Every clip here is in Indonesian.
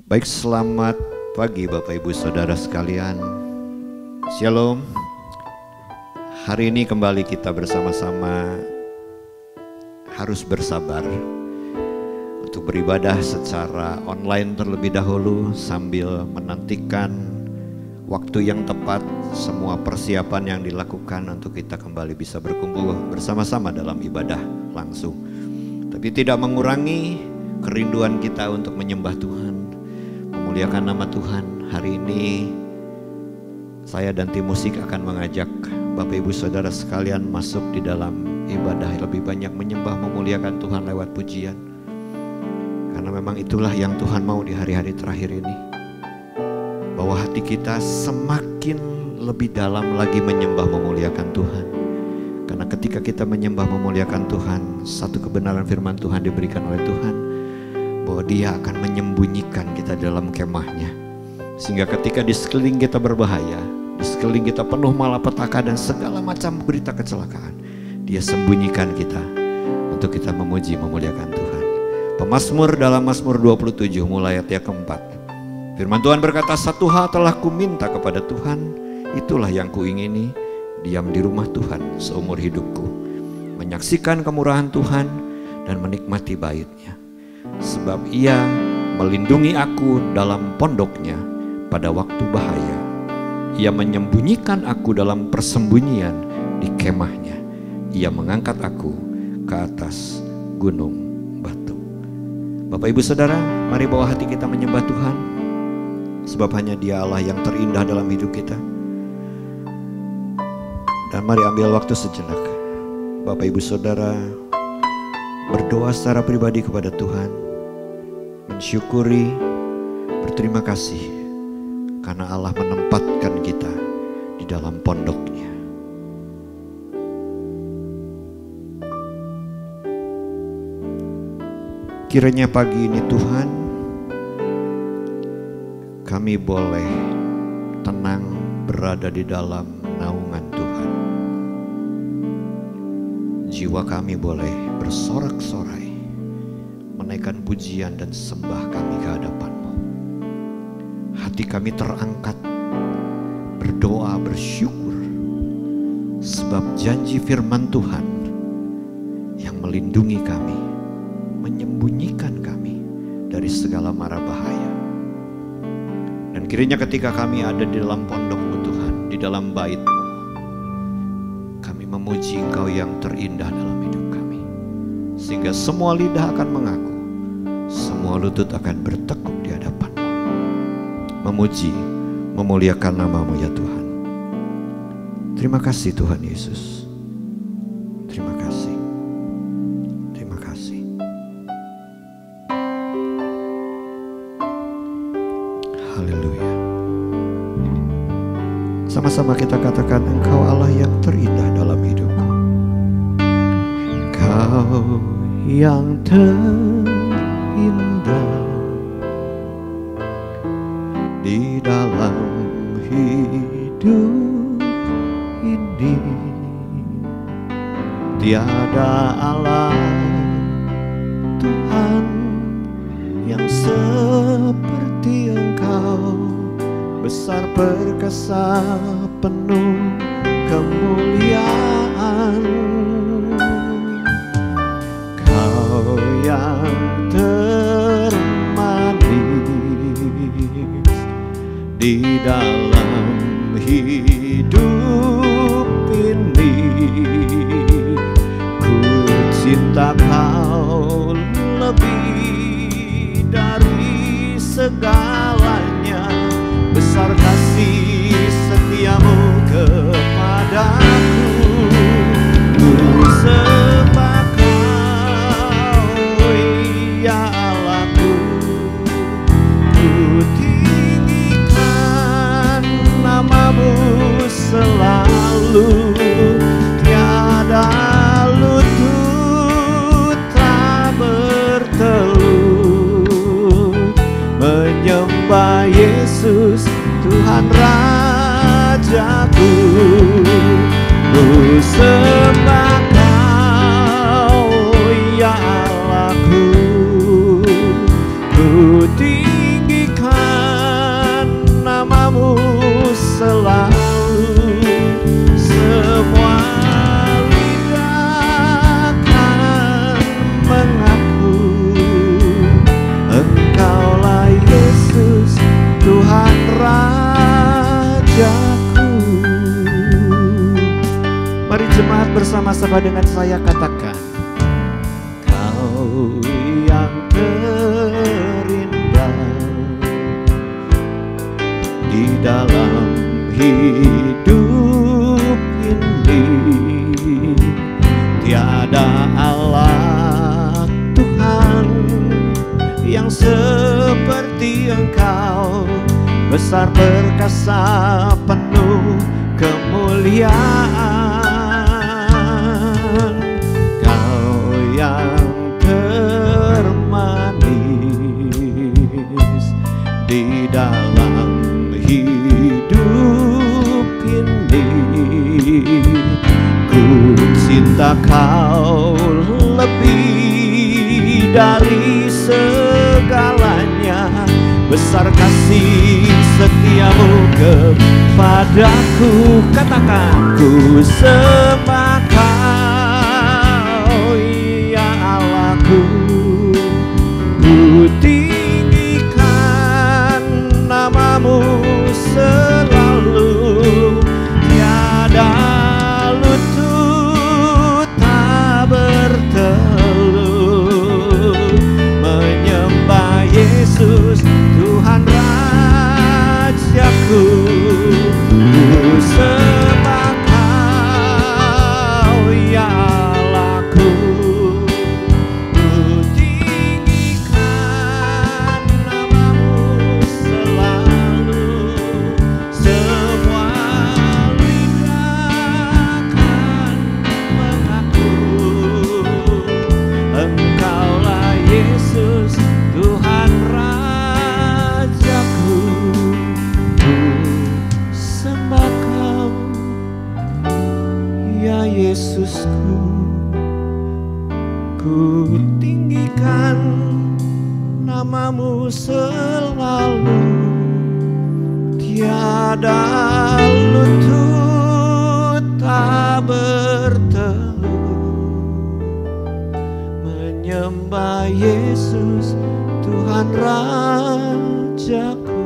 Baik, selamat pagi Bapak Ibu Saudara sekalian. Shalom. Hari ini kembali kita bersama-sama harus bersabar untuk beribadah secara online terlebih dahulu sambil menantikan waktu yang tepat, semua persiapan yang dilakukan untuk kita kembali bisa berkumpul bersama-sama dalam ibadah langsung. Tapi tidak mengurangi kerinduan kita untuk menyembah Tuhan, memuliakan nama Tuhan. Hari ini saya dan tim musik akan mengajak Bapak Ibu Saudara sekalian masuk di dalam ibadah, lebih banyak menyembah, memuliakan Tuhan lewat pujian. Karena memang itulah yang Tuhan mau di hari-hari terakhir ini. Bahwa hati kita semakin lebih dalam lagi menyembah, memuliakan Tuhan. Karena ketika kita menyembah, memuliakan Tuhan, satu kebenaran firman Tuhan diberikan oleh Tuhan, bahwa Dia akan menyembunyikan kita dalam kemahnya. Sehingga ketika di sekeliling kita berbahaya, di sekeliling kita penuh malapetaka dan segala macam berita kecelakaan, Dia sembunyikan kita untuk kita memuji, memuliakan Tuhan. Pemazmur dalam Mazmur 27 mulai ayat yang keempat. Firman Tuhan berkata, satu hal telah kuminta kepada Tuhan, itulah yang kuingini, diam di rumah Tuhan seumur hidupku, menyaksikan kemurahan Tuhan dan menikmati bait-Nya. Sebab Ia melindungi aku dalam pondoknya pada waktu bahaya. Ia menyembunyikan aku dalam persembunyian di kemahnya. Ia mengangkat aku ke atas gunung batu. Bapak Ibu Saudara, mari bawa hati kita menyembah Tuhan. Sebab hanya Dia Allah yang terindah dalam hidup kita. Dan mari ambil waktu sejenak, Bapak Ibu Saudara, berdoa secara pribadi kepada Tuhan, mensyukuri, berterima kasih karena Allah menempatkan kita di dalam pondok-Nya. Kiranya pagi ini Tuhan, kami boleh tenang berada di dalam naungan Tuhan. Jiwa kami boleh bersorak-sorai, menaikkan pujian dan sembah kami ke hadapan-Mu. Hati kami terangkat, berdoa, bersyukur, sebab janji firman Tuhan yang melindungi kami, menyembunyikan kami dari segala mara bahaya. Dan kiranya ketika kami ada di dalam pondok-Mu Tuhan, di dalam bait-Mu, kami memuji Engkau yang terindah dalam hidup kami. Sehingga semua lidah akan mengaku, semua lutut akan bertekuk di hadapan-Mu, memuji, memuliakan nama-Mu ya Tuhan. Terima kasih Tuhan Yesus. Terima kasih. Terima kasih. Haleluya. Sama-sama kita katakan, Engkau Allah yang terindah dalam hidupku. Engkau yang terindah di dalam hidup ini. Tiada Allah Tuhan yang seperti Engkau, besar perkasa penuh kemuliaan. Kau yang termanis di dalam hidup ini. Ku cinta Kau lebih dari segalanya. Besar kasih setiamu kepadaku. Ku sembah Kau ya Allahku. Ku tinggikan nama-Mu selalu. Tiada lutut tak bertelut menyembah Yesus Tuhan Rajaku. Ku sembah Kau ya Allahku. Ku tinggikan bersama-sama dengan saya katakan, Kau yang terindah di dalam hidup ini. Tiada Allah Tuhan yang seperti Engkau, besar perkasa penuh kemuliaan. Kau yang termanis di dalam hidup ini. Ku cinta Kau lebih dari segalanya, besar kasih setiamu kepadaku. Katakan, ku sembah Kau, ya Allahku. Ku tinggikan namamu selalu. Tiada lutut tak bertelut menyembah Yesus Tuhan Rajaku. Ku sembah Kau, ya Allahku. Ku tinggikan namamu selalu. Semua lidah akan mengaku Engkaulah Yesus Tuhan Rajaku. Ku sembah Kau, ya Yesusku. Ku tinggikan namamu selalu. Tiada lutut tak bertelut menyembah Yesus Tuhan Rajaku.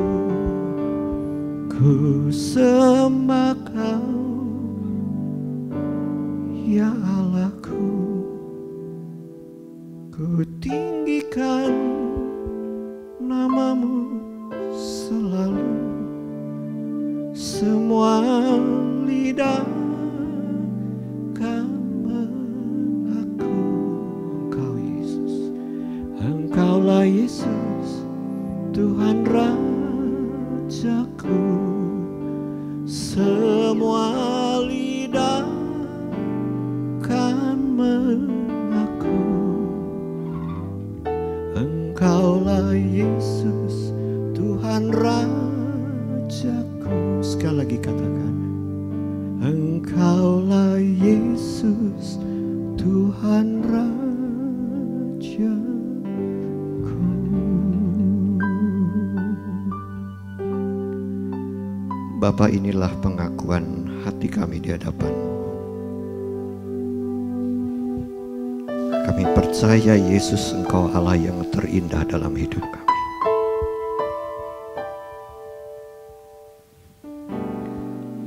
Ku sembah Kau, ya Allahku. Ku tinggikan namamu selalu. Semua lidah akan mengaku Engkau Yesus. Engkaulah Yesus Tuhan Rajaku. Semua lidah akan mengaku Engkaulah Yesus Tuhan Rajaku. Sekali lagi katakan, Engkaulah Yesus Tuhan Rajaku. Bapa, inilah pengakuan hati kami di hadapan-Mu. Kami percaya Yesus, Engkau Allah yang terindah dalam hidup kami.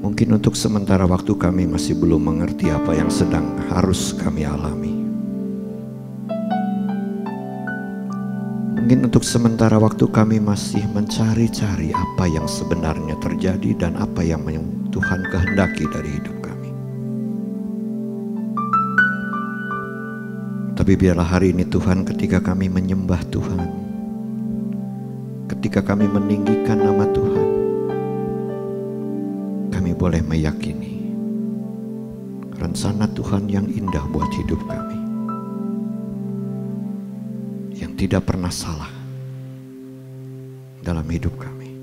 Mungkin untuk sementara waktu kami masih belum mengerti apa yang sedang harus kami alami. Mungkin untuk sementara waktu kami masih mencari-cari apa yang sebenarnya terjadi dan apa yang Tuhan kehendaki dari hidup kami. Tapi biarlah hari ini Tuhan, ketika kami menyembah Tuhan, ketika kami meninggikan nama Tuhan, kami boleh meyakini rencana Tuhan yang indah buat hidup kami, yang tidak pernah salah dalam hidup kami.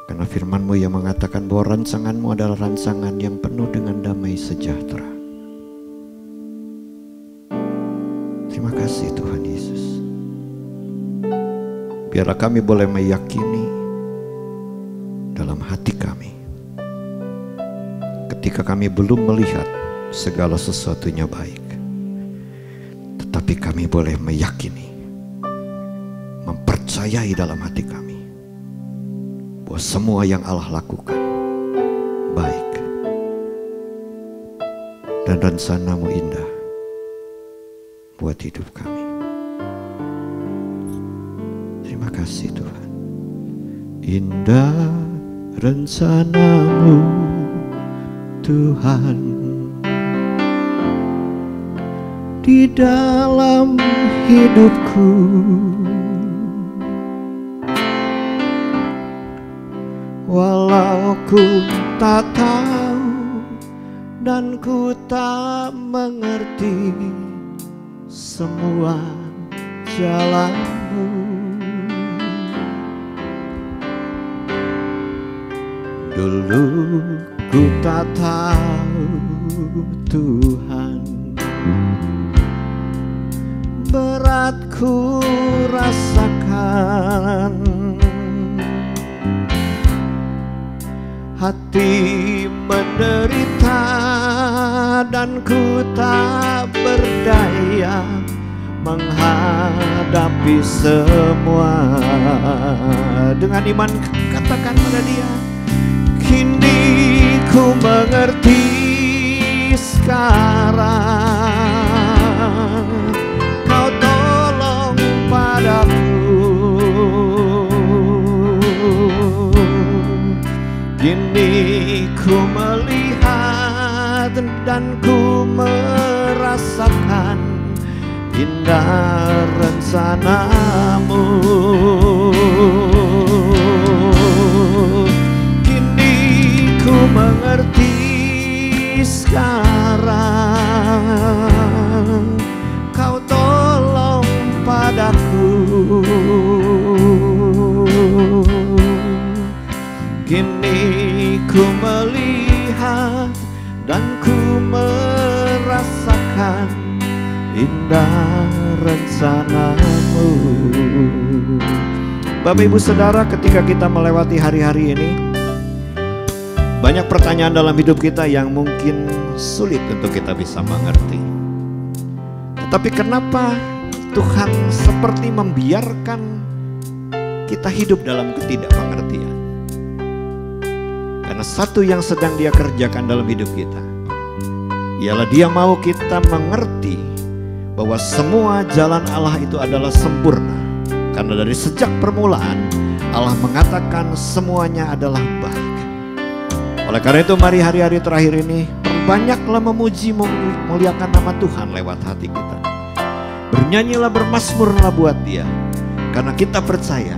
Karena firman-Mu yang mengatakan bahwa rancangan-Mu adalah rancangan yang penuh dengan damai sejahtera. Terima kasih Tuhan Yesus. Biarlah kami boleh meyakini dalam hati kami, ketika kami belum melihat segala sesuatunya baik, tetapi kami boleh meyakini, mempercayai dalam hati kami bahwa semua yang Allah lakukan baik dan rencana-Mu indah buat hidup kami. Terima kasih Tuhan. Indah rencana-Mu Tuhan di dalam hidupku. Walau ku tak tahu dan ku tak mengerti semua jalan-Mu, dulu ku tak tahu Tuhan, berat ku rasakan, hati menderita dan ku tak berdaya menghadapi semua. Dengan iman katakan pada Dia, kini ku mengerti sekarang, Kau tolong padaku. Kini ku melihat dan ku merasakan indah rencana-Mu. Kini ku mengerti sekarang, Kau tolong padaku. Kini ku melihat dan ku merasakan indah rencana-Mu. Bapak Ibu Saudara, ketika kita melewati hari-hari ini, banyak pertanyaan dalam hidup kita yang mungkin sulit untuk kita bisa mengerti. Tetapi kenapa Tuhan seperti membiarkan kita hidup dalam ketidakpengertian? Karena satu yang sedang Dia kerjakan dalam hidup kita ialah Dia mau kita mengerti bahwa semua jalan Allah itu adalah sempurna. Karena dari sejak permulaan Allah mengatakan semuanya adalah baik. Oleh karena itu mari hari-hari terakhir ini perbanyaklah memuji memuliakan nama Tuhan lewat hati kita. Bernyanyilah, bermazmurlah buat Dia, karena kita percaya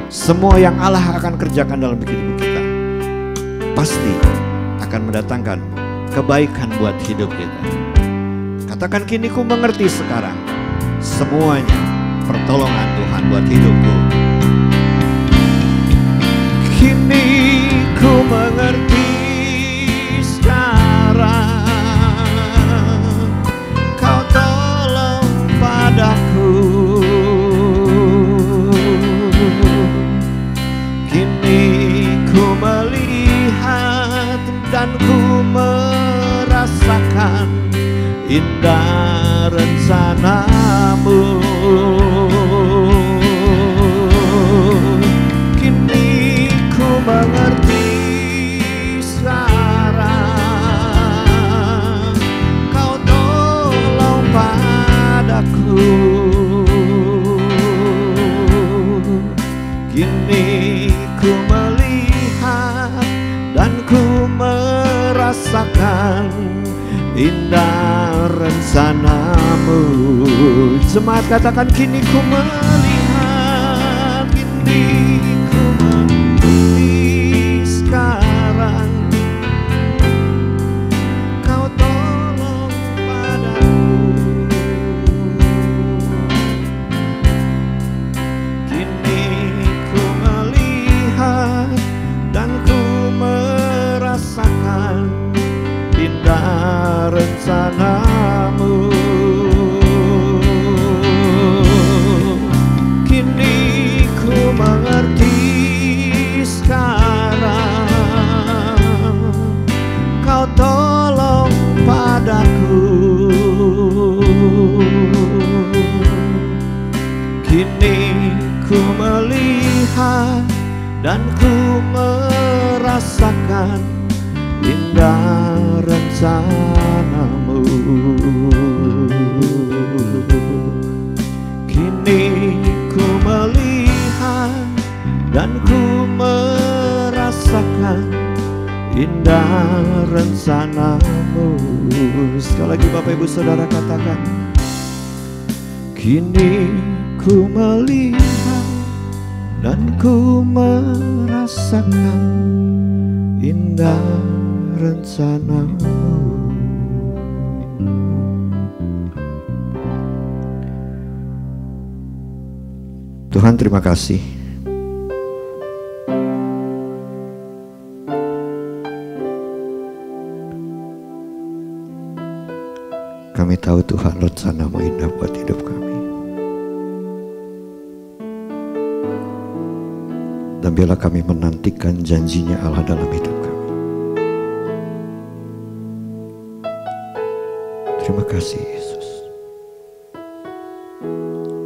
semua yang Allah akan kerjakan dalam hidup kita pasti akan mendatangkan kebaikan buat hidup kita. Katakan, kini ku mengerti sekarang semuanya pertolongan Tuhan buat hidupku. Kini ku mengerti sekarang, Kau tolong padaku. Kini ku melihat dan ku merasakan indah rencana-Mu. Kini ku mengerti sekarang, Kau tolong padaku. Kini ku melihat dan ku merasakan indah rencana-Mu. Jemaat katakan, kini ku melihat, kini ku mengerti sekarang, Kau tolong padaku. Kini ku melihat dan ku merasakan indah rencana-Mu. Kini ku mengerti sekarang, Kau tolong padaku. Kini ku melihat dan ku merasakan indah rencana-Mu. rencanamu. Kini ku melihat dan ku merasakan indah rencanamu. Sekali lagi Bapak Ibu Saudara katakan, kini ku melihat dan ku merasakan indah rencanamu. Tuhan, terima kasih. Kami tahu Tuhan rencana-Mu indah buat hidup kami. Dan biarlah kami menantikan janjinya Allah dalam hidup kami. Terima kasih Yesus.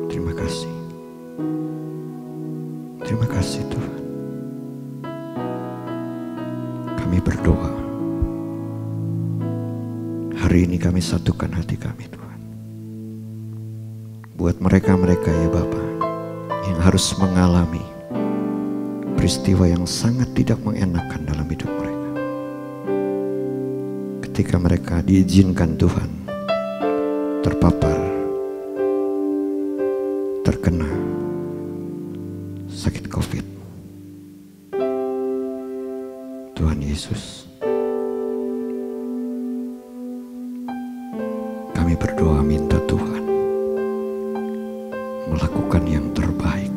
Terima kasih. Terima kasih Tuhan. Kami berdoa. Hari ini kami satukan hati kami Tuhan. Buat mereka-mereka ya Bapa yang harus mengalami peristiwa yang sangat tidak mengenakan dalam hidup mereka. Ketika mereka diizinkan Tuhan terpapar, terkena sakit COVID. Tuhan Yesus, kami berdoa minta Tuhan melakukan yang terbaik,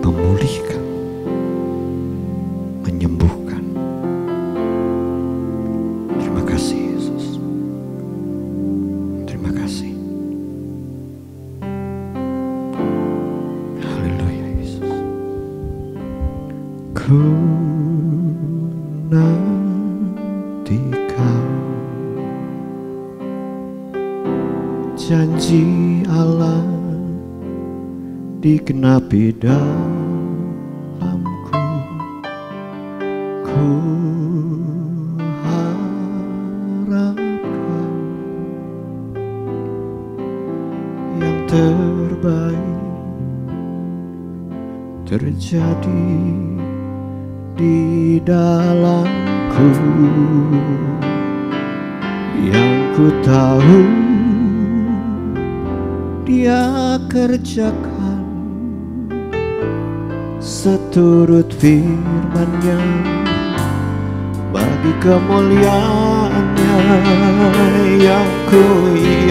memulihkan, menyembuhkan. Terima kasih Yesus. Terima kasih. Haleluya Yesus. Ku nantikan janji Allah digenapi dalamku. Ku harapkan yang terbaik terjadi di dalamku. Yang ku tahu Dia kerjakan seturut firman-Nya bagi kemuliaan-Nya. Yang ku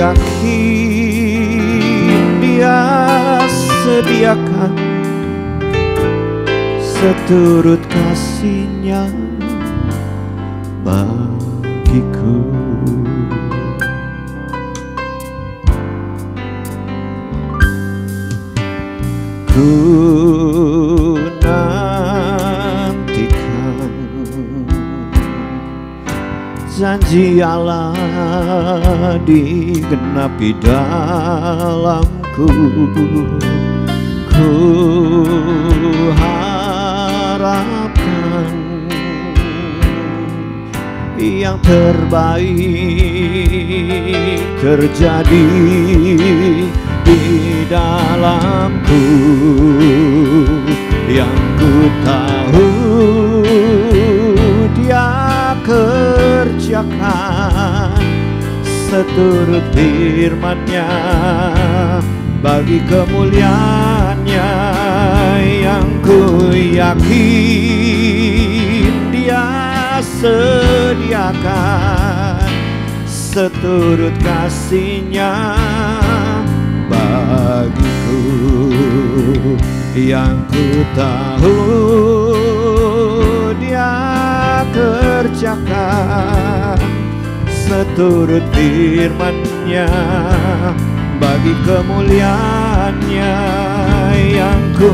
yakin Dia sediakan seturut kasih-Nya bagiku. Ku nantikan janji Allah digenapi dalamku. Ku harapkan yang terbaik terjadi di dalamku. Yang ku tahu Dia kerjakan seturut firman-Nya bagi kemuliaan-Nya. Yang ku yakin Dia sediakan seturut kasih-Nya bagiku. Yang ku tahu Dia kerjakan seturut firman-Nya bagi kemuliaan-Nya. Yang ku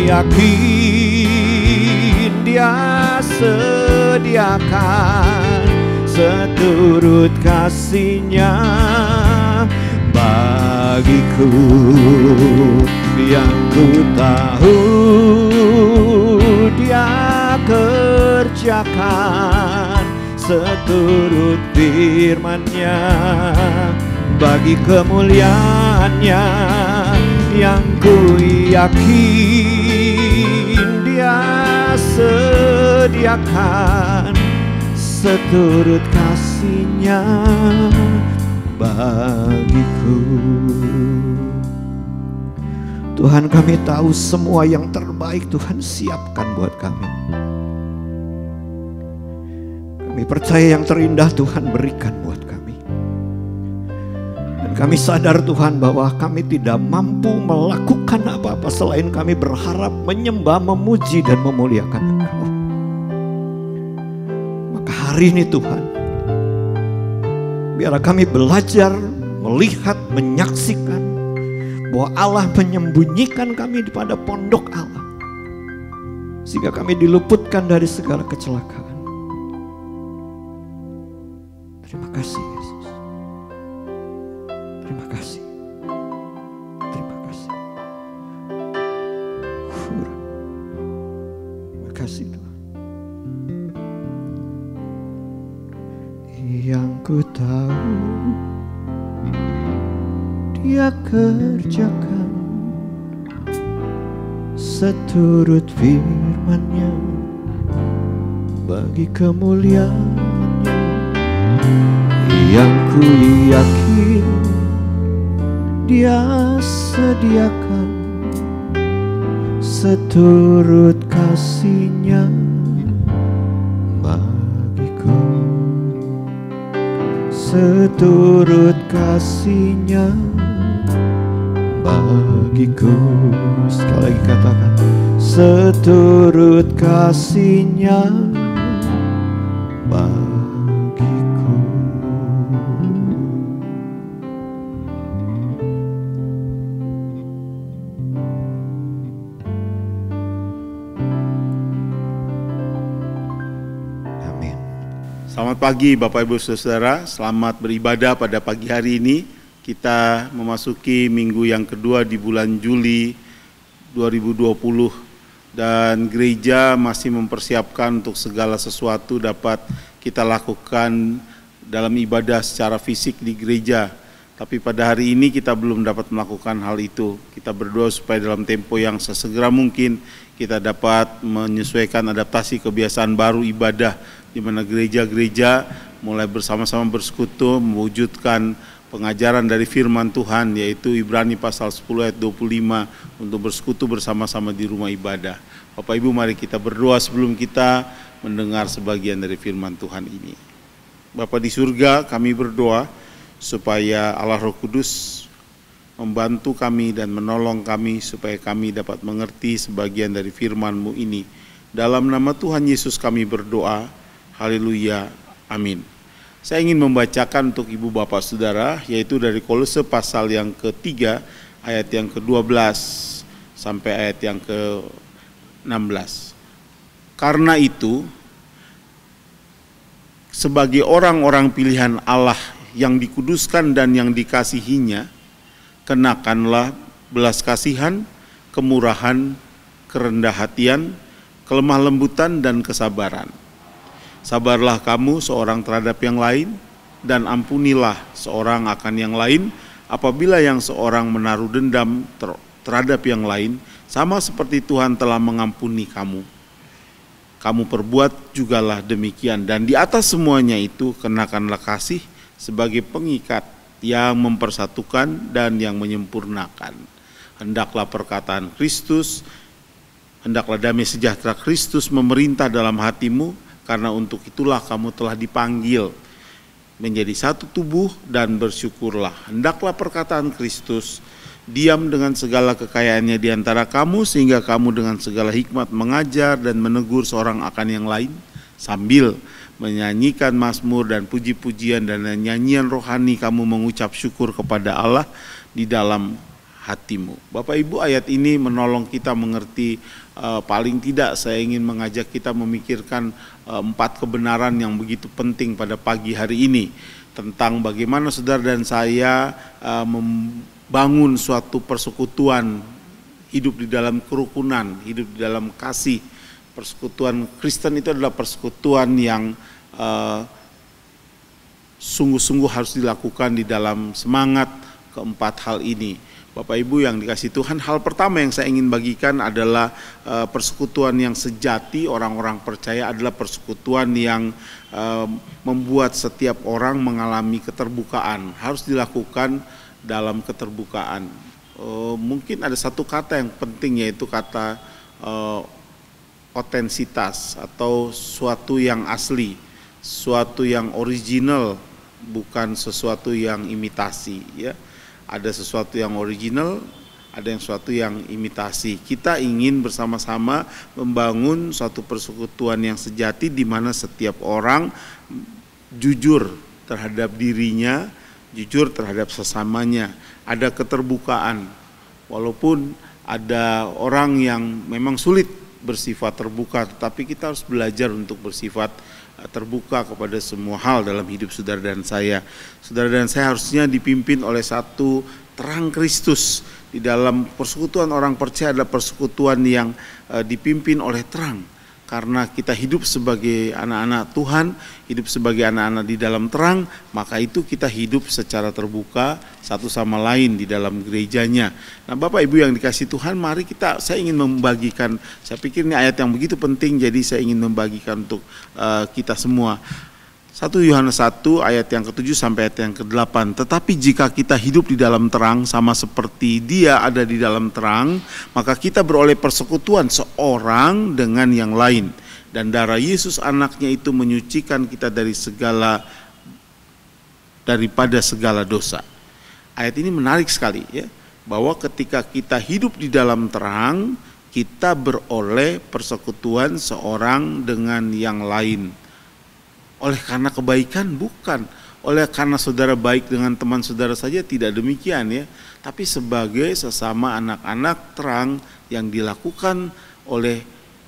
yakin Dia sediakan seturut kasih-Nya bagiku. Yang ku tahu Dia kerjakan seturut firman-Nya, bagi kemuliaan-Nya yang ku yakin Dia sediakan seturut kasih-Nya bagiku. Tuhan, kami tahu semua yang terbaik Tuhan siapkan buat kami. Kami percaya yang terindah Tuhan berikan buat kami. Dan kami sadar Tuhan bahwa kami tidak mampu melakukan apa-apa selain kami berharap menyembah, memuji dan memuliakan Engkau. Maka hari ini Tuhan, biarlah kami belajar, melihat, menyaksikan bahwa Allah menyembunyikan kami di pada pondok Allah, sehingga kami diluputkan dari segala kecelakaan. Terima kasih Yesus. Terima kasih. Terima kasih. Terima kasih Tuhan. Yang ku tahu Dia kerjakan seturut firman-Nya, bagi kemuliaan-Nya yang ku yakin Dia sediakan seturut kasih-Nya bagiku. Seturut kasih-Nya bagiku. Sekali lagi katakan, seturut kasih-Nya bagiku. Amin. Selamat pagi Bapak Ibu Saudara, selamat beribadah pada pagi hari ini. Kita memasuki minggu yang kedua di bulan Juli 2020 dan gereja masih mempersiapkan untuk segala sesuatu dapat kita lakukan dalam ibadah secara fisik di gereja. Tapi pada hari ini kita belum dapat melakukan hal itu. Kita berdoa supaya dalam tempo yang sesegera mungkin kita dapat menyesuaikan adaptasi kebiasaan baru ibadah, di mana gereja-gereja mulai bersama-sama bersekutu mewujudkan pengajaran dari firman Tuhan, yaitu Ibrani pasal 10 ayat 25 untuk bersekutu bersama-sama di rumah ibadah. Bapak Ibu, mari kita berdoa sebelum kita mendengar sebagian dari firman Tuhan ini. Bapa di surga, kami berdoa supaya Allah Roh Kudus membantu kami dan menolong kami supaya kami dapat mengerti sebagian dari firman-Mu ini. Dalam nama Tuhan Yesus kami berdoa. Haleluya. Amin. Saya ingin membacakan untuk Ibu Bapak Saudara, yaitu dari Kolose pasal yang ketiga, ayat yang ke-12 sampai ayat yang ke-16. Karena itu, sebagai orang-orang pilihan Allah yang dikuduskan dan yang dikasihinya, kenakanlah belas kasihan, kemurahan, kerendah hatian, kelemah lembutan, dan kesabaran. Sabarlah kamu seorang terhadap yang lain, dan ampunilah seorang akan yang lain, apabila yang seorang menaruh dendam terhadap yang lain, sama seperti Tuhan telah mengampuni kamu. Kamu perbuat jugalah demikian, dan di atas semuanya itu kenakanlah kasih sebagai pengikat yang mempersatukan dan yang menyempurnakan. Hendaklah perkataan Kristus, hendaklah damai sejahtera Kristus memerintah dalam hatimu, karena untuk itulah kamu telah dipanggil menjadi satu tubuh dan bersyukurlah. Hendaklah perkataan Kristus diam dengan segala kekayaannya di antara kamu, sehingga kamu dengan segala hikmat mengajar dan menegur seorang akan yang lain, sambil menyanyikan mazmur dan puji-pujian dan nyanyian rohani kamu mengucap syukur kepada Allah di dalam hatimu. Bapak Ibu, ayat ini menolong kita mengerti, paling tidak saya ingin mengajak kita memikirkan 4 kebenaran yang begitu penting pada pagi hari ini, tentang bagaimana saudara dan saya membangun suatu persekutuan, hidup di dalam kerukunan, hidup di dalam kasih. Persekutuan Kristen itu adalah persekutuan yang sungguh-sungguh harus dilakukan di dalam semangat keempat hal ini. Bapak Ibu yang dikasihi Tuhan, hal pertama yang saya ingin bagikan adalah persekutuan yang sejati orang-orang percaya adalah persekutuan yang membuat setiap orang mengalami keterbukaan. Harus dilakukan dalam keterbukaan. Mungkin ada satu kata yang penting, yaitu kata otensitas atau suatu yang asli, suatu yang original, bukan sesuatu yang imitasi, ya. Ada sesuatu yang original, ada yang sesuatu yang imitasi. Kita ingin bersama-sama membangun suatu persekutuan yang sejati di mana setiap orang jujur terhadap dirinya, jujur terhadap sesamanya, ada keterbukaan. Walaupun ada orang yang memang sulit bersifat terbuka, tetapi kita harus belajar untuk bersifat terbuka kepada semua hal dalam hidup saudara dan saya. Saudara dan saya harusnya dipimpin oleh satu terang Kristus. Di dalam persekutuan orang percaya adalah persekutuan yang dipimpin oleh terang. Karena kita hidup sebagai anak-anak Tuhan, hidup sebagai anak-anak di dalam terang, maka itu kita hidup secara terbuka satu sama lain di dalam gerejanya. Nah, Bapak Ibu yang dikasihi Tuhan, mari saya ingin membagikan, saya pikir ini ayat yang begitu penting, jadi saya ingin membagikan untuk kita semua. 1 Yohanes 1 ayat yang ke-7 sampai ayat yang ke-8. Tetapi jika kita hidup di dalam terang sama seperti Dia ada di dalam terang, maka kita beroleh persekutuan seorang dengan yang lain, dan darah Yesus anaknya itu menyucikan kita daripada segala dosa. Ayat ini menarik sekali, ya, bahwa ketika kita hidup di dalam terang, kita beroleh persekutuan seorang dengan yang lain. Oleh karena kebaikan? Bukan. Oleh karena saudara baik dengan teman saudara saja? Tidak demikian, ya. Tapi sebagai sesama anak-anak terang yang dilakukan oleh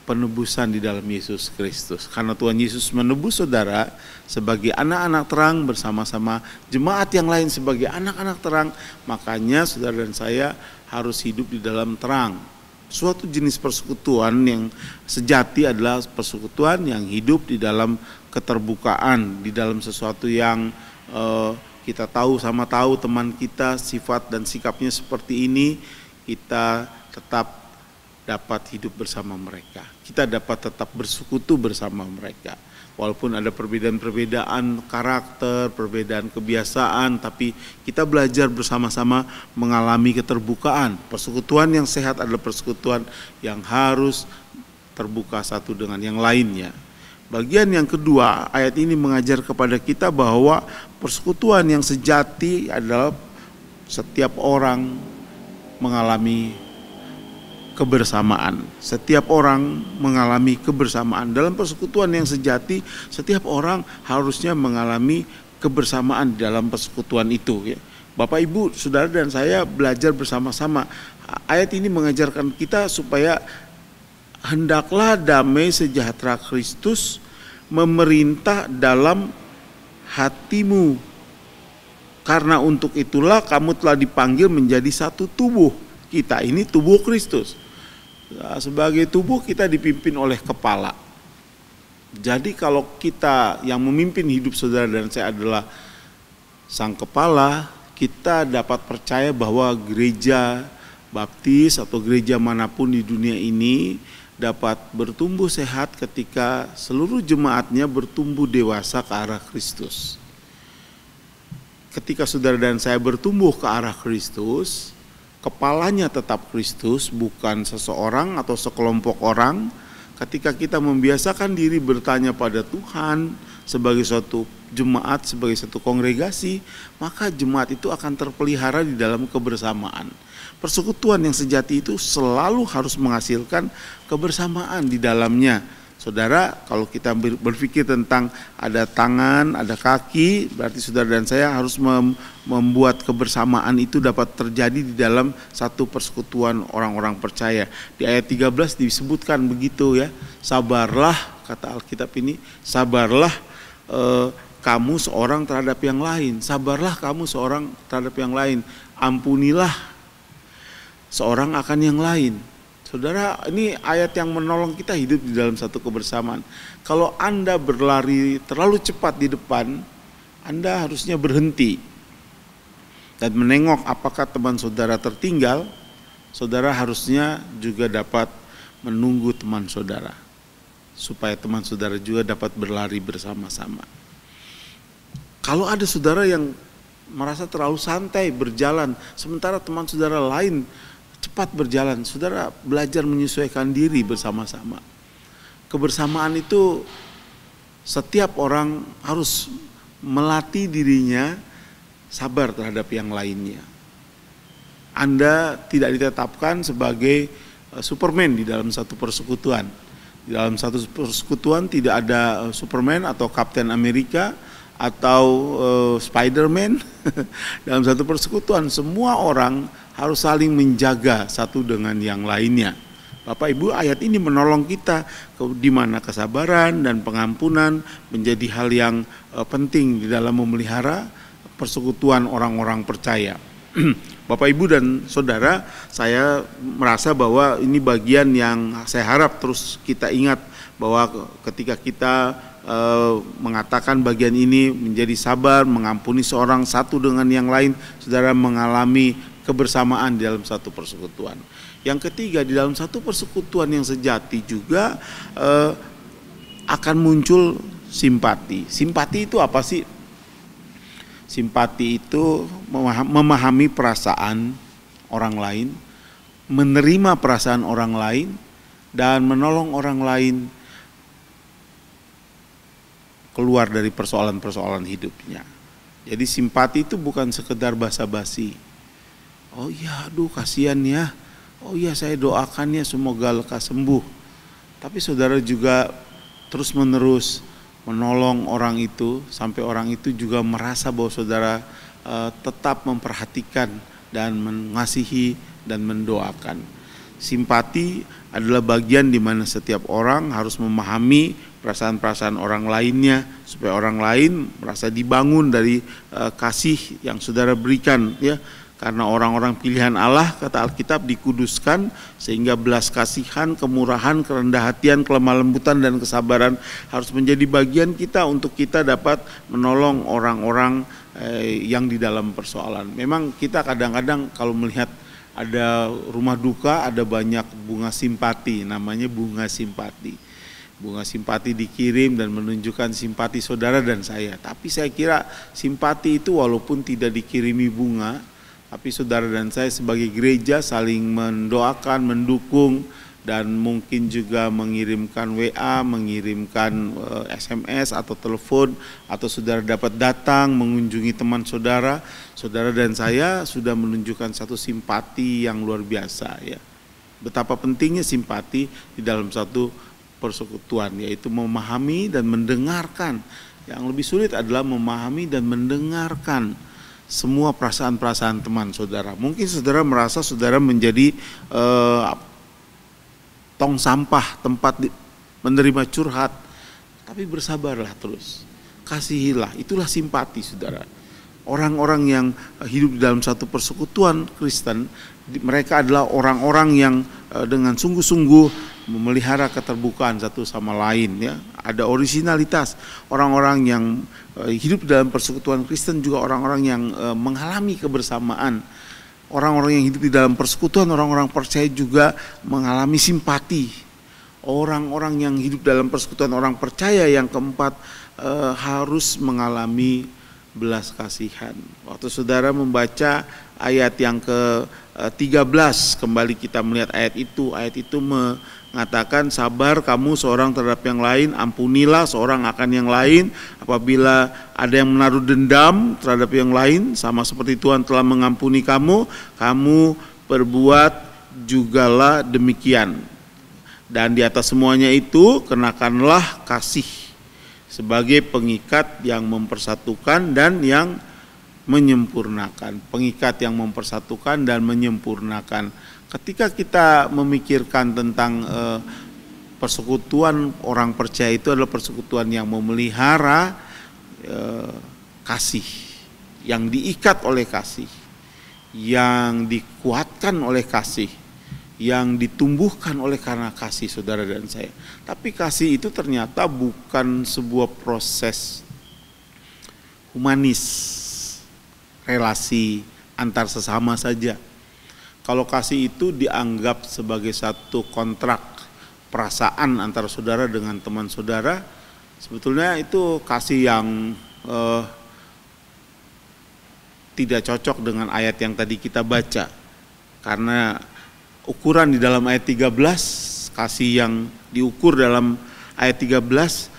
penebusan di dalam Yesus Kristus. Karena Tuhan Yesus menebus saudara sebagai anak-anak terang bersama-sama jemaat yang lain sebagai anak-anak terang, makanya saudara dan saya harus hidup di dalam terang. Suatu jenis persekutuan yang sejati adalah persekutuan yang hidup di dalam keterbukaan, di dalam sesuatu yang kita tahu teman kita sifat dan sikapnya seperti ini, kita tetap dapat hidup bersama mereka. Kita dapat tetap bersekutu bersama mereka. Walaupun ada perbedaan-perbedaan karakter, perbedaan kebiasaan, tapi kita belajar bersama-sama mengalami keterbukaan. Persekutuan yang sehat adalah persekutuan yang harus terbuka satu dengan yang lainnya. Bagian yang kedua, ayat ini mengajar kepada kita bahwa persekutuan yang sejati adalah setiap orang mengalami kebersamaan. Setiap orang mengalami kebersamaan. Dalam persekutuan yang sejati, setiap orang harusnya mengalami kebersamaan dalam persekutuan itu, ya. Bapak Ibu, saudara dan saya belajar bersama-sama. Ayat ini mengajarkan kita supaya hendaklah damai sejahtera Kristus memerintah dalam hatimu. Karena untuk itulah kamu telah dipanggil menjadi satu tubuh. Kita ini tubuh Kristus. Sebagai tubuh kita dipimpin oleh kepala. Jadi kalau kita yang memimpin hidup saudara dan saya adalah sang kepala, kita dapat percaya bahwa gereja baptis atau gereja manapun di dunia ini dapat bertumbuh sehat ketika seluruh jemaatnya bertumbuh dewasa ke arah Kristus. Ketika saudara dan saya bertumbuh ke arah Kristus, kepalanya tetap Kristus, bukan seseorang atau sekelompok orang. Ketika kita membiasakan diri bertanya pada Tuhan sebagai suatu jemaat, sebagai satu kongregasi, maka jemaat itu akan terpelihara di dalam kebersamaan. Persekutuan yang sejati itu selalu harus menghasilkan kebersamaan di dalamnya. Saudara, kalau kita berpikir tentang ada tangan, ada kaki, berarti saudara dan saya harus membuat kebersamaan itu dapat terjadi di dalam satu persekutuan orang-orang percaya. Di ayat 13 disebutkan begitu, ya. Sabarlah, kata Alkitab ini, sabarlah kamu seorang terhadap yang lain. Sabarlah kamu seorang terhadap yang lain. Ampunilah seorang akan yang lain. Saudara, ini ayat yang menolong kita hidup di dalam satu kebersamaan. Kalau Anda berlari terlalu cepat di depan, Anda harusnya berhenti dan menengok apakah teman saudara tertinggal. Saudara harusnya juga dapat menunggu teman saudara, supaya teman saudara juga dapat berlari bersama-sama. Kalau ada saudara yang merasa terlalu santai berjalan, sementara teman saudara lain cepat berjalan, saudara belajar menyesuaikan diri bersama-sama. Kebersamaan itu setiap orang harus melatih dirinya sabar terhadap yang lainnya. Anda tidak ditetapkan sebagai Superman di dalam satu persekutuan. Di dalam satu persekutuan tidak ada Superman atau Kapten Amerika atau Spider-Man. Dalam satu persekutuan semua orang harus saling menjaga satu dengan yang lainnya. Bapak Ibu, ayat ini menolong kita di mana kesabaran dan pengampunan menjadi hal yang penting di dalam memelihara persekutuan orang-orang percaya. Bapak Ibu dan Saudara, saya merasa bahwa ini bagian yang saya harap terus kita ingat, bahwa ketika kita mengatakan bagian ini menjadi sabar, mengampuni seorang satu dengan yang lain, saudara mengalami kebersamaan di dalam satu persekutuan. Yang ketiga, di dalam satu persekutuan yang sejati juga akan muncul simpati. Simpati itu apa sih? Simpati itu memahami perasaan orang lain, menerima perasaan orang lain, dan menolong orang lain keluar dari persoalan-persoalan hidupnya. Jadi simpati itu bukan sekedar basa-basi. Oh iya, aduh kasihan ya. Oh iya, saya doakan ya semoga lekas sembuh. Tapi saudara juga terus-menerus menolong orang itu sampai orang itu juga merasa bahwa saudara tetap memperhatikan dan mengasihi dan mendoakan. Simpati adalah bagian di mana setiap orang harus memahami perasaan-perasaan orang lainnya supaya orang lain merasa dibangun dari kasih yang saudara berikan, ya. Karena orang-orang pilihan Allah, kata Alkitab, dikuduskan sehingga belas kasihan, kemurahan, kerendah hatian, kelemah lembutan dan kesabaran harus menjadi bagian kita untuk kita dapat menolong orang-orang yang di dalam persoalan. Memang kita kadang-kadang kalau melihat ada rumah duka, ada banyak bunga simpati, namanya bunga simpati. Bunga simpati dikirim dan menunjukkan simpati saudara dan saya. Tapi saya kira simpati itu walaupun tidak dikirimi bunga, tapi saudara dan saya sebagai gereja saling mendoakan, mendukung, dan mungkin juga mengirimkan WA, mengirimkan SMS atau telepon, atau saudara dapat datang mengunjungi teman saudara. Saudara dan saya sudah menunjukkan satu simpati yang luar biasa, ya. Betapa pentingnya simpati di dalam satu persekutuan, yaitu memahami dan mendengarkan. Yang lebih sulit adalah memahami dan mendengarkan semua perasaan-perasaan teman saudara. Mungkin saudara merasa saudara menjadi tong sampah, tempat menerima curhat. Tapi bersabarlah terus, kasihilah, itulah simpati saudara. Orang-orang yang hidup di dalam satu persekutuan Kristen, mereka adalah orang-orang yang dengan sungguh-sungguh memelihara keterbukaan satu sama lain, ya. Ada originalitas. Orang-orang yang hidup dalam persekutuan Kristen juga orang-orang yang mengalami kebersamaan. Orang-orang yang hidup di dalam persekutuan, orang-orang percaya juga mengalami simpati. Orang-orang yang hidup dalam persekutuan orang percaya yang keempat harus mengalami belas kasihan. Waktu saudara membaca ayat yang ke-13, kembali kita melihat ayat itu mengatakan, sabar kamu seorang terhadap yang lain, ampunilah seorang akan yang lain. Apabila ada yang menaruh dendam terhadap yang lain, sama seperti Tuhan telah mengampuni kamu, kamu perbuat jugalah demikian. Dan di atas semuanya itu kenakanlah kasih sebagai pengikat yang mempersatukan dan yang menyempurnakan. Pengikat yang mempersatukan dan menyempurnakan. Ketika kita memikirkan tentang persekutuan orang percaya, itu adalah persekutuan yang memelihara kasih, yang diikat oleh kasih, yang dikuatkan oleh kasih, yang ditumbuhkan oleh karena kasih saudara dan saya. Tapi kasih itu ternyata bukan sebuah proses humanis, relasi antar sesama saja. Kalau kasih itu dianggap sebagai satu kontrak perasaan antara saudara dengan teman saudara, sebetulnya itu kasih yang tidak cocok dengan ayat yang tadi kita baca. Karena ukuran di dalam ayat 13, kasih yang diukur dalam ayat 13,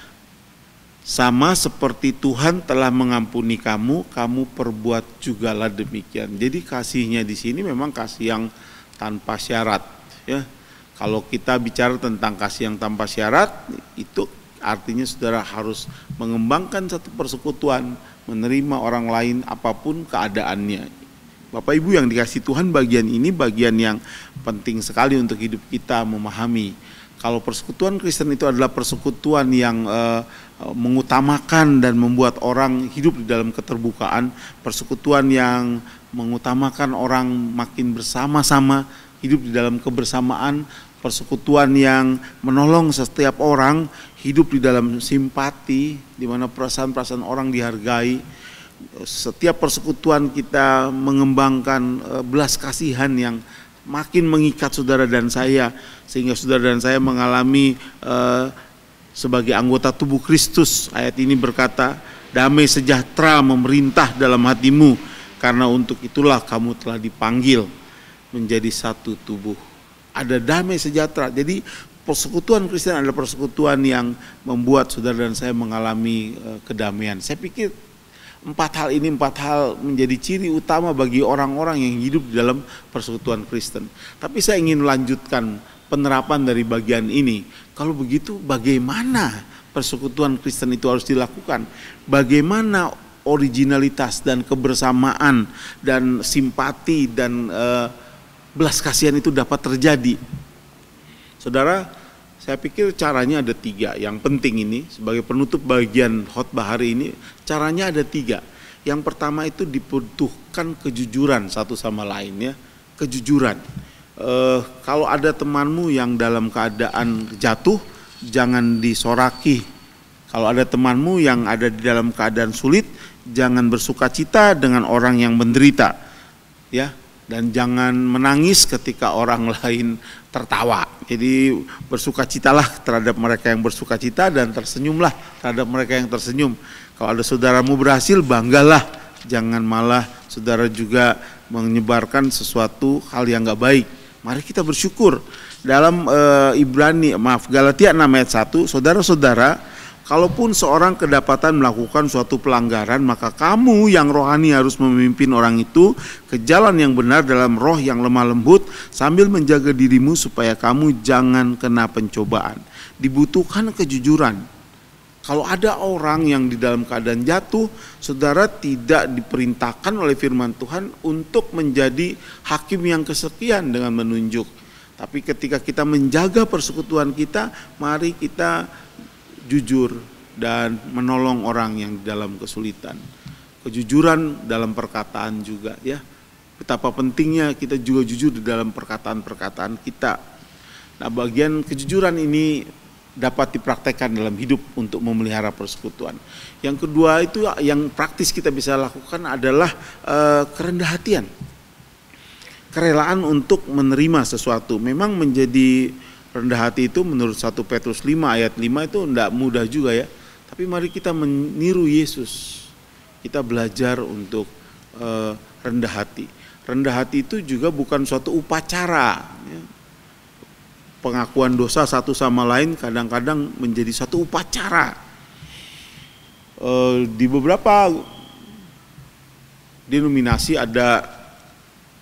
sama seperti Tuhan telah mengampuni kamu, kamu perbuat jugalah demikian. Jadi kasihnya di sini memang kasih yang tanpa syarat, ya. Kalau kita bicara tentang kasih yang tanpa syarat, itu artinya saudara harus mengembangkan satu persekutuan, menerima orang lain apapun keadaannya. Bapak Ibu yang dikasih Tuhan, bagian ini bagian yang penting sekali untuk hidup kita memahami. Kalau persekutuan Kristen itu adalah persekutuan yang mengutamakan dan membuat orang hidup di dalam keterbukaan, persekutuan yang mengutamakan orang makin bersama-sama, hidup di dalam kebersamaan, persekutuan yang menolong setiap orang, hidup di dalam simpati, di mana perasaan-perasaan orang dihargai. Setiap persekutuan kita mengembangkan belas kasihan yang makin mengikat saudara dan saya, sehingga saudara dan saya mengalami sebagai anggota tubuh Kristus. Ayat ini berkata, damai sejahtera memerintah dalam hatimu, karena untuk itulah kamu telah dipanggil menjadi satu tubuh. Ada damai sejahtera. Jadi persekutuan Kristen adalah persekutuan yang membuat saudara dan saya mengalami kedamaian. Saya pikir empat hal menjadi ciri utama bagi orang-orang yang hidup di dalam persekutuan Kristen. Tapi saya ingin melanjutkan penerapan dari bagian ini. Kalau begitu bagaimana persekutuan Kristen itu harus dilakukan? Bagaimana originalitas dan kebersamaan dan simpati dan belas kasihan itu dapat terjadi? Saudara, saya pikir caranya ada 3. Yang penting ini sebagai penutup bagian khotbah hari ini, caranya ada 3. Yang pertama itu dibutuhkan kejujuran satu sama lain, ya. Kejujuran. Kalau ada temanmu yang dalam keadaan jatuh, jangan disoraki. Kalau ada temanmu yang ada di dalam keadaan sulit, jangan bersukacita dengan orang yang menderita, ya. Dan jangan menangis ketika orang lain tertawa. Jadi bersukacitalah terhadap mereka yang bersukacita dan tersenyumlah terhadap mereka yang tersenyum. Kalau ada saudaramu berhasil, banggalah. Jangan malah saudara juga menyebarkan sesuatu hal yang gak baik. Mari kita bersyukur. Dalam Galatia 6 ayat 1, saudara-saudara, kalaupun seorang kedapatan melakukan suatu pelanggaran, maka kamu yang rohani harus memimpin orang itu ke jalan yang benar dalam roh yang lemah lembut, sambil menjaga dirimu supaya kamu jangan kena pencobaan. Dibutuhkan kejujuran. Kalau ada orang yang di dalam keadaan jatuh, saudara tidak diperintahkan oleh firman Tuhan untuk menjadi hakim yang kesekian dengan menunjuk. Tapi ketika kita menjaga persekutuan kita, mari kita jujur dan menolong orang yang dalam kesulitan. Kejujuran dalam perkataan juga, ya. Betapa pentingnya kita juga jujur di dalam perkataan-perkataan kita. Nah, bagian kejujuran ini dapat dipraktekkan dalam hidup untuk memelihara persekutuan. Yang kedua itu yang praktis kita bisa lakukan adalah kerendah hatian. Kerelaan untuk menerima sesuatu. Memang menjadi rendah hati itu menurut 1 Petrus 5 ayat 5 itu tidak mudah juga, ya. Tapi mari kita meniru Yesus. Kita belajar untuk rendah hati. Rendah hati itu juga bukan suatu upacara, ya. Pengakuan dosa satu sama lain kadang-kadang menjadi satu upacara. Di beberapa denominasi ada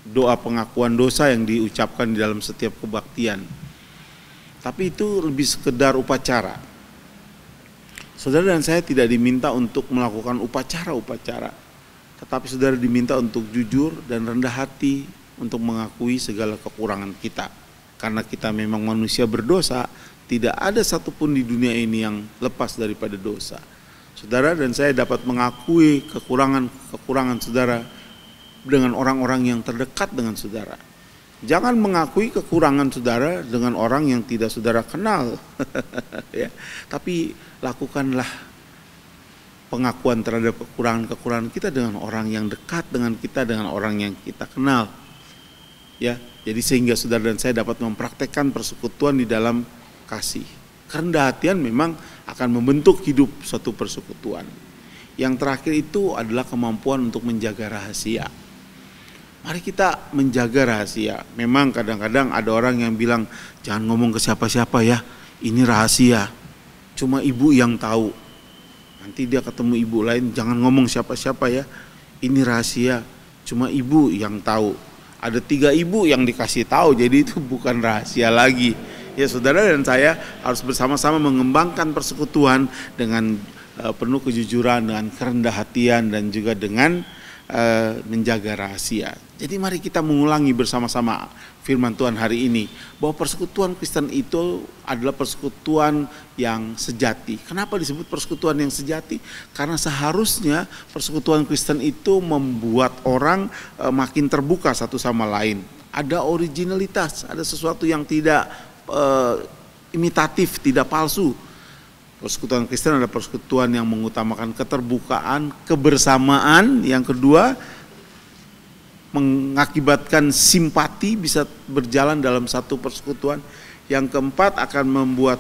doa pengakuan dosa yang diucapkan di dalam setiap kebaktian. Tapi itu lebih sekedar upacara. Saudara dan saya tidak diminta untuk melakukan upacara-upacara, tetapi saudara diminta untuk jujur dan rendah hati untuk mengakui segala kekurangan kita. Karena kita memang manusia berdosa, tidak ada satupun di dunia ini yang lepas daripada dosa. Saudara dan saya dapat mengakui kekurangan saudara dengan orang-orang yang terdekat dengan saudara. Jangan mengakui kekurangan saudara dengan orang yang tidak saudara kenal. Ya, tapi lakukanlah pengakuan terhadap kekurangan-kekurangan kita dengan orang yang dekat dengan kita, dengan orang yang kita kenal. Ya, jadi sehingga saudara dan saya dapat mempraktekkan persekutuan di dalam kasih. Kerendahan hatian memang akan membentuk hidup suatu persekutuan. Yang terakhir itu adalah kemampuan untuk menjaga rahasia. Mari kita menjaga rahasia. Memang kadang-kadang ada orang yang bilang, jangan ngomong ke siapa-siapa ya, ini rahasia. Cuma ibu yang tahu. Nanti dia ketemu ibu lain, jangan ngomong siapa-siapa ya, ini rahasia. Cuma ibu yang tahu. Ada 3 ibu yang dikasih tahu, jadi itu bukan rahasia lagi. Ya, saudara dan saya harus bersama-sama mengembangkan persekutuan dengan penuh kejujuran, dengan kerendah hatian, dan juga dengan menjaga rahasia. Jadi mari kita mengulangi bersama-sama firman Tuhan hari ini, bahwa persekutuan Kristen itu adalah persekutuan yang sejati. Kenapa disebut persekutuan yang sejati? Karena seharusnya persekutuan Kristen itu membuat orang makin terbuka satu sama lain. Ada originalitas, ada sesuatu yang tidak imitatif, tidak palsu. Persekutuan Kristen adalah persekutuan yang mengutamakan keterbukaan, kebersamaan. Yang kedua, mengakibatkan simpati bisa berjalan dalam satu persekutuan. Yang keempat, akan membuat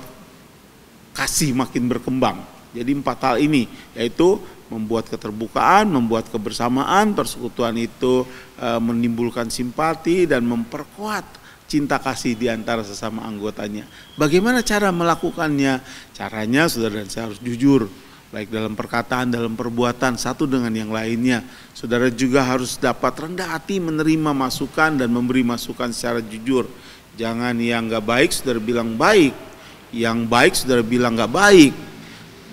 kasih makin berkembang. Jadi 4 hal ini, yaitu membuat keterbukaan, membuat kebersamaan, persekutuan itu menimbulkan simpati dan memperkuat cinta kasih di antara sesama anggotanya. Bagaimana cara melakukannya? Caranya saudara dan saya harus jujur, baik dalam perkataan, dalam perbuatan, satu dengan yang lainnya. Saudara juga harus dapat rendah hati menerima masukan dan memberi masukan secara jujur. Jangan yang gak baik saudara bilang baik, yang baik saudara bilang gak baik.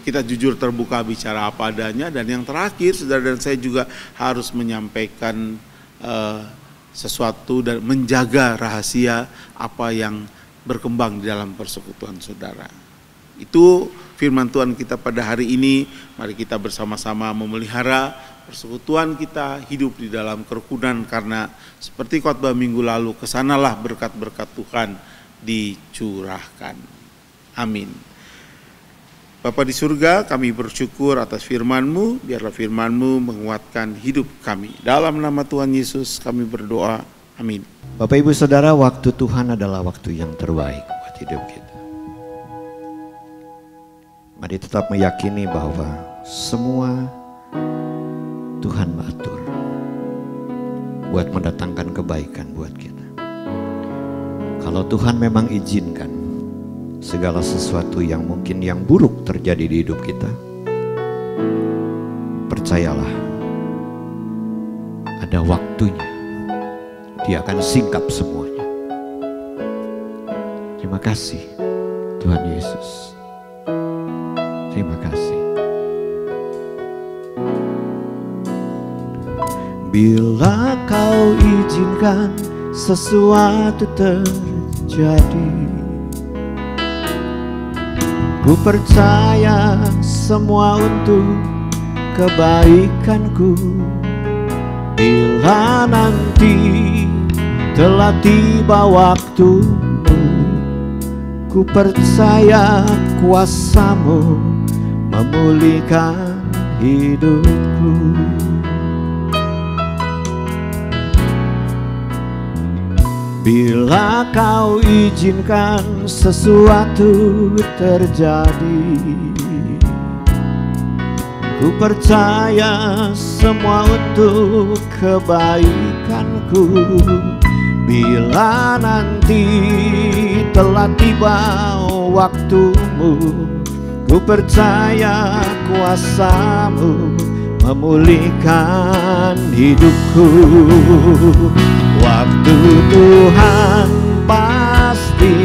Kita jujur terbuka bicara apa adanya. Dan yang terakhir, saudara dan saya juga harus menyampaikan sesuatu dan menjaga rahasia apa yang berkembang di dalam persekutuan saudara. Itu firman Tuhan kita pada hari ini. Mari kita bersama-sama memelihara persekutuan kita, hidup di dalam kerukunan, karena seperti khotbah minggu lalu, kesanalah berkat-berkat Tuhan dicurahkan. Amin. Bapa di surga, kami bersyukur atas firman-Mu, biarlah firman-Mu menguatkan hidup kami. Dalam nama Tuhan Yesus kami berdoa, amin. Bapak Ibu Saudara, waktu Tuhan adalah waktu yang terbaik buat hidup kita. Mari tetap meyakini bahwa semua Tuhan mengatur buat mendatangkan kebaikan buat kita. Kalau Tuhan memang izinkan segala sesuatu yang mungkin yang buruk terjadi di hidup kita, percayalah, ada waktunya. Dia akan singkap semuanya. Terima kasih Tuhan Yesus. Terima kasih. Bila Kau izinkan sesuatu terjadi, ku percaya semua untuk kebaikanku. Bila nanti telah tiba waktumu, ku percaya kuasa-Mu memulihkan hidupku. Bila Kau izinkan sesuatu terjadi, ku percaya semua untuk kebaikanku. Bila nanti telah tiba waktumu, ku percaya kuasa-Mu memulihkan hidupku. Waktu Tuhan pasti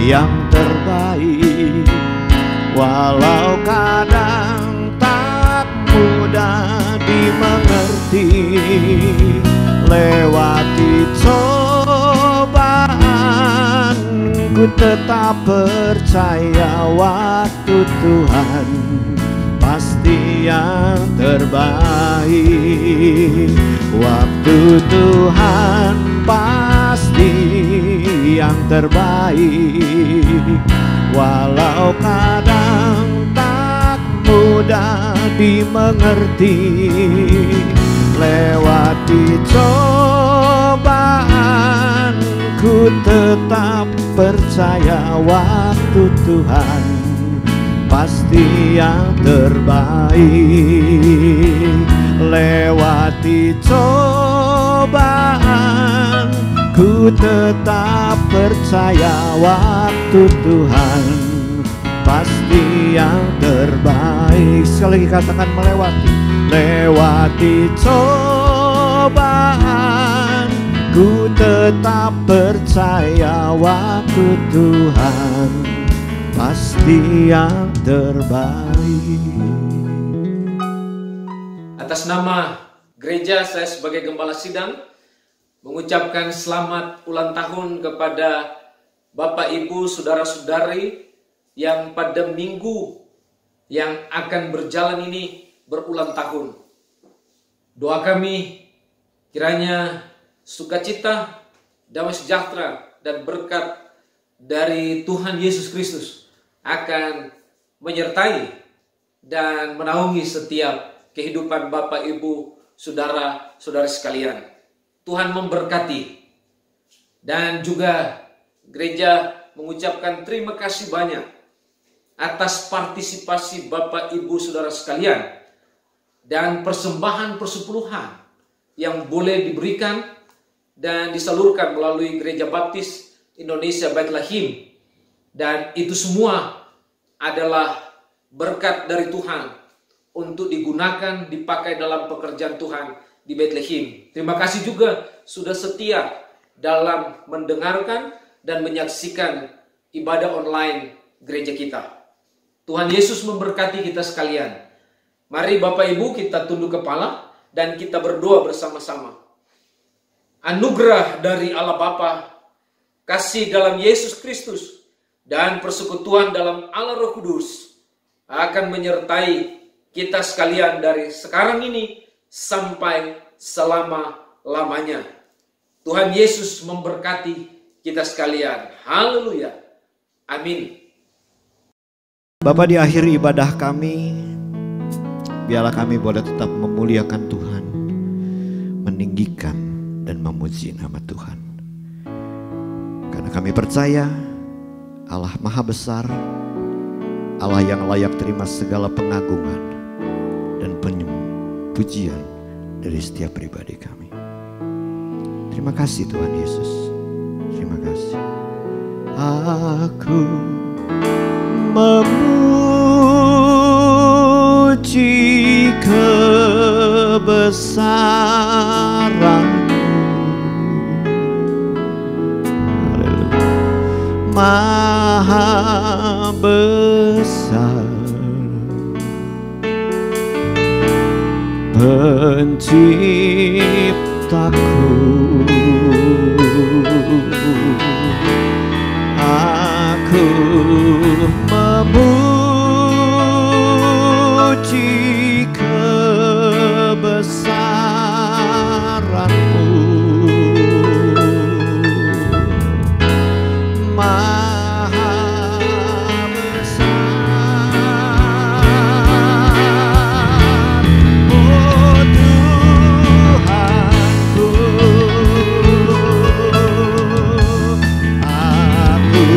yang terbaik, walau kadang tak mudah dimengerti. Lewati cobaan, ku tetap percaya waktu Tuhan pasti yang terbaik. Waktu Tuhan pasti yang terbaik. Walau kadang tak mudah dimengerti, lewati cobaan ku tetap percaya waktu Tuhan pasti yang terbaik. Lewati cobaan ku tetap percaya waktu Tuhan pasti yang terbaik. Sekali lagi katakan melewati. Lewati cobaan ku tetap percaya waktu Tuhan pasti yang terbaik. Atas nama gereja, saya sebagai Gembala Sidang mengucapkan selamat ulang tahun kepada Bapak, Ibu, Saudara-saudari yang pada minggu yang akan berjalan ini berulang tahun. Doa kami kiranya sukacita, damai sejahtera, dan berkat dari Tuhan Yesus Kristus akan menyertai dan menaungi setiap kehidupan Bapak, Ibu, Saudara-saudari sekalian. Tuhan memberkati. Dan juga gereja mengucapkan terima kasih banyak atas partisipasi Bapak, Ibu, Saudara sekalian dan persembahan persepuluhan yang boleh diberikan dan disalurkan melalui Gereja Baptis Indonesia Bethlehem. Dan itu semua adalah berkat dari Tuhan untuk digunakan, dipakai dalam pekerjaan Tuhan di Bethlehem. Terima kasih juga sudah setia dalam mendengarkan dan menyaksikan ibadah online gereja kita. Tuhan Yesus memberkati kita sekalian. Mari Bapak Ibu kita tunduk kepala dan kita berdoa bersama-sama. Anugerah dari Allah Bapa, kasih dalam Yesus Kristus, dan persekutuan dalam Allah Roh Kudus akan menyertai kita sekalian dari sekarang ini sampai selama-lamanya. Tuhan Yesus memberkati kita sekalian. Haleluya. Amin. Bapa, di akhir ibadah kami, biarlah kami boleh tetap memuliakan Tuhan, meninggikan dan memuji nama Tuhan. Karena kami percaya Allah Maha Besar, Allah yang layak terima segala pengagungan dan pujian dari setiap pribadi kami. Terima kasih Tuhan Yesus. Terima kasih. Aku memuji kebesaran-Mu, Maha besar, Penciptaku. Aku memuji kebesaran-Mu, Maha besar, oh Tuhanku. Aku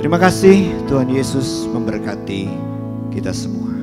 Terima kasih Tuhan Yesus memberkati kita semua.